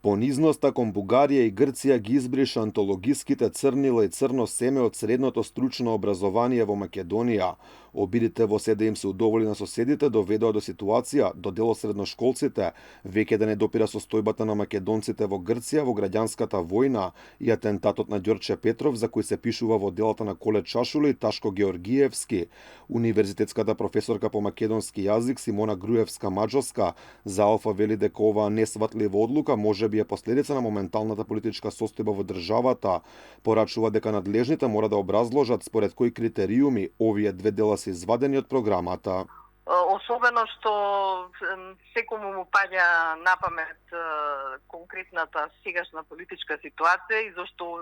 Понизноста кон Бугарија и Грција ги избриша антологиските црнила и црно семе од средното стручно образование во Македонија. Обидите во се да им се удоволи на соседите доведоа до ситуација до дел од средношколците веќе да не допира состојбата на македонците во Грција во граѓанската војна и атентатот на Ѓорче Петров за кој се пишува во делата на Коле Чашуле и Ташко Георгиевски. Универзитетската професорка по македонски јазик Симона Груевска-Маџоска за Алфа вели дека оваа несватлива одлука може би е последица на моменталната политичка состојба во државата. Порачува дека надлежните мора да образложат според кои критериуми овие две дела се извадени од програмата. Особено што секому му паѓа на памет конкретната сегашна политичка ситуација и зашто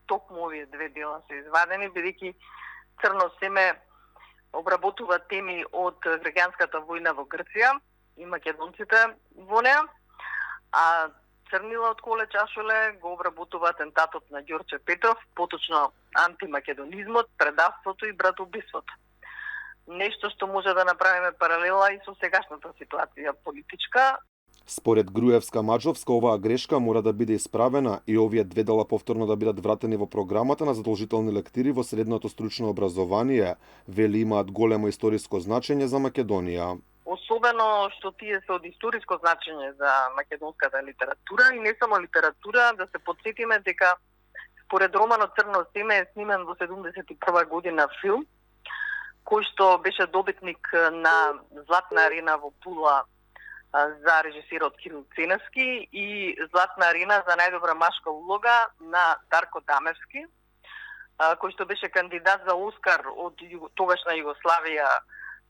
токму овие две дела се извадени, бидејќи црно семе обработува теми од граѓанската војна во Грција и македонците во неа, а црнила од Коле Чашуле го обработува атентатот на Ѓорче Петров, поточно антимакедонизмот, предавството и братоубиството. Нешто што може да направиме паралела и со сегашната ситуација политичка. Според Груевска-Маџовска, оваа грешка мора да биде исправена и овие две дела повторно да бидат вратени во програмата на задолжителни лектири во средното стручно образование, вели имаат големо историско значење за Македонија. Особено што тие се од историско значење за македонската литература и не само литература, да се потсетиме дека според романот Црно семе е снимен во 71 година филм, кој што беше добитник на Златна арена во Пула за режисерот Кирил Ценевски и Златна арена за најдобра машка улога на Дарко Дамевски, кој што беше кандидат за Оскар од тогашна Југославија,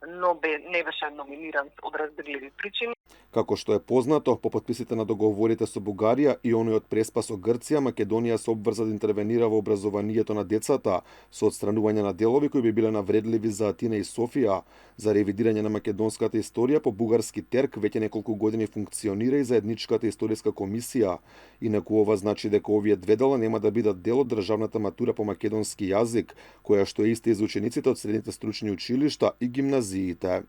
но не беше номиниран од разбирливи причини. Како што е познато, по потписите на договорите со Бугарија и оној од Преспа со Грција, Македонија се обврза да интервенира во образованието на децата со отстранување на делови кои би биле навредливи за Атина и Софија. За ревидирање на македонската историја по бугарски терк веќе неколку години функционира и заедничката историска комисија. Инаку ова значи дека овие две дела нема да бидат дел од државната матура по македонски јазик, која што е иста и за учениците од средните стручни училишта и гимназиите.